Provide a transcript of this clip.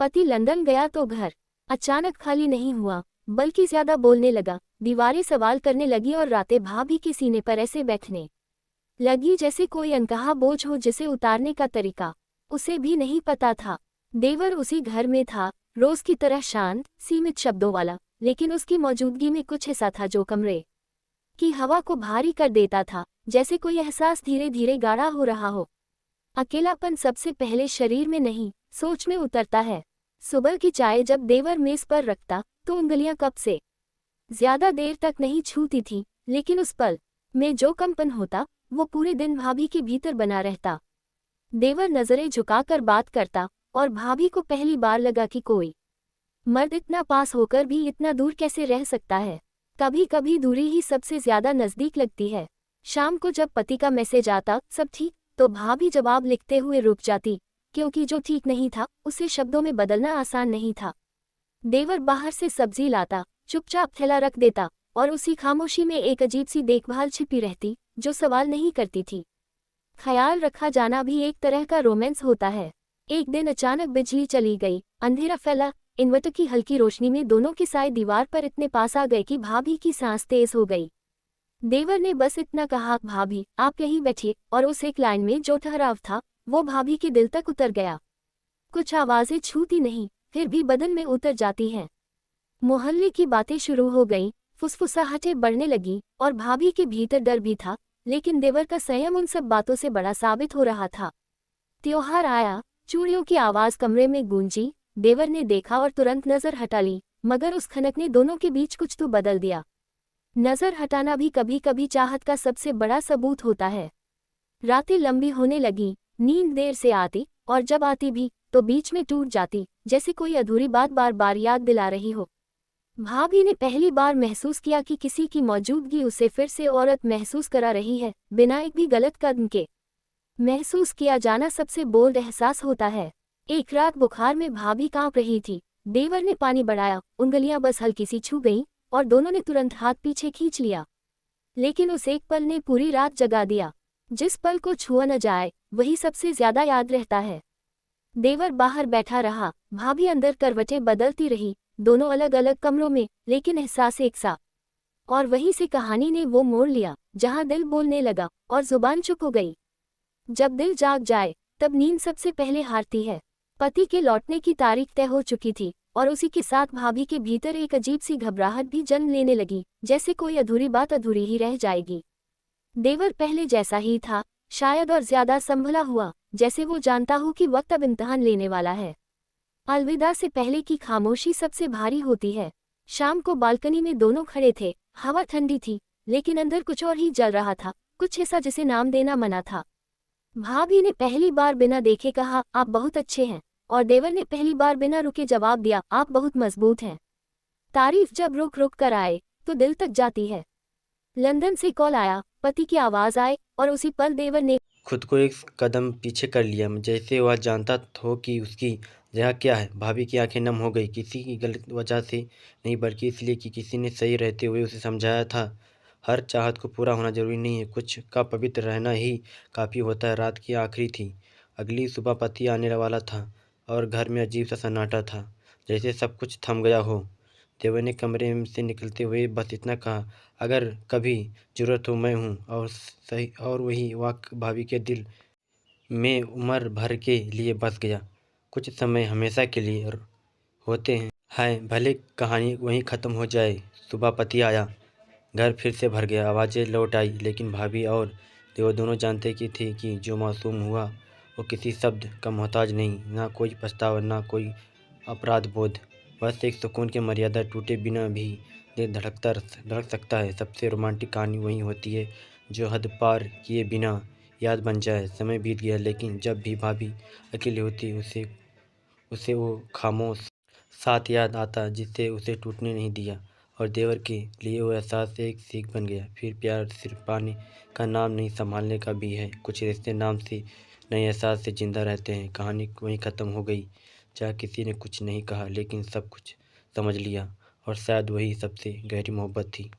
पति लंदन गया तो घर अचानक खाली नहीं हुआ, बल्कि ज्यादा बोलने लगा। दीवारें सवाल करने लगी और रातें भाभी के सीने पर ऐसे बैठने लगी जैसे कोई अनकहा बोझ हो जिसे उतारने का तरीका उसे भी नहीं पता था। देवर उसी घर में था, रोज की तरह शांत, सीमित शब्दों वाला, लेकिन उसकी मौजूदगी में कुछ ऐसा था जो कमरे की हवा को भारी कर देता था, जैसे कोई एहसास धीरे धीरे गाढ़ा हो रहा हो। अकेलापन सबसे पहले शरीर में नहीं, सोच में उतरता है। सुबह की चाय जब देवर मेज पर रखता तो उंगलियां कप से ज्यादा देर तक नहीं छूती थी, लेकिन उस पल में जो कंपन होता वो पूरे दिन भाभी के भीतर बना रहता। देवर नजरें झुकाकर बात करता और भाभी को पहली बार लगा कि कोई मर्द इतना पास होकर भी इतना दूर कैसे रह सकता है। कभी कभी दूरी ही सबसे ज्यादा नजदीक लगती है। शाम को जब पति का मैसेज आता सब ठीक, तो भाभी जवाब लिखते हुए रुक जाती, क्योंकि जो ठीक नहीं था उसे शब्दों में बदलना आसान नहीं था। देवर बाहर से सब्जी लाता, चुपचाप थैला रख देता, और उसी खामोशी में एक अजीब सी देखभाल छिपी रहती जो सवाल नहीं करती थी। ख्याल रखा जाना भी एक तरह का रोमांस होता है। एक दिन अचानक बिजली चली गई, अंधेरा फैला। इन्वर्टर की हल्की रोशनी में दोनों के साए दीवार पर इतने पास आ गए कि भाभी की सांस तेज हो गई। देवर ने बस इतना कहा, भाभी आप यहीं बैठिए, और उस एक लाइन में जो ठहराव था वो भाभी के दिल तक उतर गया। कुछ आवाजें छूती नहीं, फिर भी बदन में उतर जाती हैं। मोहल्ले की बातें शुरू हो गईं, फुसफुसाहटें बढ़ने लगी, और भाभी के भीतर डर भी था, लेकिन देवर का संयम उन सब बातों से बड़ा साबित हो रहा था। त्योहार आया, चूड़ियों की आवाज कमरे में गूंजी। देवर ने देखा और तुरंत नजर हटा ली, मगर उस खनक ने दोनों के बीच कुछ तो बदल दिया। नजर हटाना भी कभी कभी चाहत का सबसे बड़ा सबूत होता है। रातें लंबी होने लगी, नींद देर से आती, और जब आती भी तो बीच में टूट जाती, जैसे कोई अधूरी बात बार बार याद दिला रही हो। भाभी ने पहली बार महसूस किया कि किसी की मौजूदगी उसे फिर से औरत महसूस करा रही है, बिना एक भी गलत कदम के। महसूस किया जाना सबसे बोल्ड एहसास होता है। एक रात बुखार में भाभी कांप रही थी। देवर ने पानी बढ़ाया, उंगलियां बस हल्की सी छू गईं, और दोनों ने तुरंत हाथ पीछे खींच लिया। लेकिन उस एक पल ने पूरी रात जगा दिया। जिस पल को छुआ न जाए वही सबसे ज्यादा याद रहता है। देवर बाहर बैठा रहा, भाभी अंदर करवटें बदलती रही, दोनों अलग अलग कमरों में, लेकिन एहसास एक सा। और वहीं से कहानी ने वो मोड़ लिया जहां दिल बोलने लगा और जुबान चुप हो गई। जब दिल जाग जाए तब नींद सबसे पहले हारती है। पति के लौटने की तारीख तय हो चुकी थी, और उसी के साथ भाभी के भीतर एक अजीब सी घबराहट भी जन्म लेने लगी, जैसे कोई अधूरी बात अधूरी ही रह जाएगी। देवर पहले जैसा ही था, शायद और ज्यादा संभला हुआ, जैसे वो जानता हो कि वक्त अब इम्तिहान लेने वाला है। अलविदा से पहले की खामोशी सबसे भारी होती है। शाम को बालकनी में दोनों खड़े थे, हवा ठंडी थी, लेकिन अंदर कुछ और ही जल रहा था, कुछ ऐसा जिसे नाम देना मना था। भाभी ने पहली बार बिना देखे कहा, आप बहुत अच्छे हैं, और देवर ने पहली बार बिना रुके जवाब दिया, आप बहुत मजबूत हैं। तारीफ जब रुक रुक कर आए तो दिल तक जाती है। लंदन से कॉल आया, पति की आवाज आए, और उसी पल देवर ने खुद को एक कदम पीछे कर लिया, जैसे वह जानता हो कि उसकी जगह क्या है। भाभी की आंखें नम हो गई, किसी की गलत वजह से नहीं, बल्कि इसलिए कि किसी ने सही रहते हुए उसे समझाया था। हर चाहत को पूरा होना जरूरी नहीं है, कुछ का पवित्र रहना ही काफ़ी होता है। रात की आखिरी थी, अगली सुबह पति आने वाला था, और घर में अजीब सा सन्नाटा था, जैसे सब कुछ थम गया हो। देवर ने कमरे से निकलते हुए बस इतना कहा, अगर कभी ज़रूरत हो मैं हूँ। और सही, और वही वाक्य भाभी के दिल में उम्र भर के लिए बस गया। कुछ समय हमेशा के लिए होते हैं, हाय भले कहानी वहीं ख़त्म हो जाए। सुबह पति आया, घर फिर से भर गया, आवाज़ें लौट आई, लेकिन भाभी और देवर दोनों जानते की थे कि जो मासूम हुआ वो किसी शब्द का मोहताज नहीं, ना कोई पछतावा, ना कोई अपराध बोध, बस एक सुकून की मर्यादा टूटे बिना भी दिल धड़क सकता है। सबसे रोमांटिक कहानी वही होती है जो हद पार किए बिना याद बन जाए। समय बीत गया, लेकिन जब भी भाभी अकेली होती उसे उसे वो खामोश साथ याद आता जिससे उसे टूटने नहीं दिया। और देवर के लिए वो एहसास एक सीख बन गया। फिर प्यार सिर्फ पाने का नाम नहीं, संभालने का भी है। कुछ रिश्ते नाम से नए एहसास से जिंदा रहते हैं। कहानी वहीं ख़त्म हो गई जहाँ किसी ने कुछ नहीं कहा, लेकिन सब कुछ समझ लिया, और शायद वही सबसे गहरी मोहब्बत थी।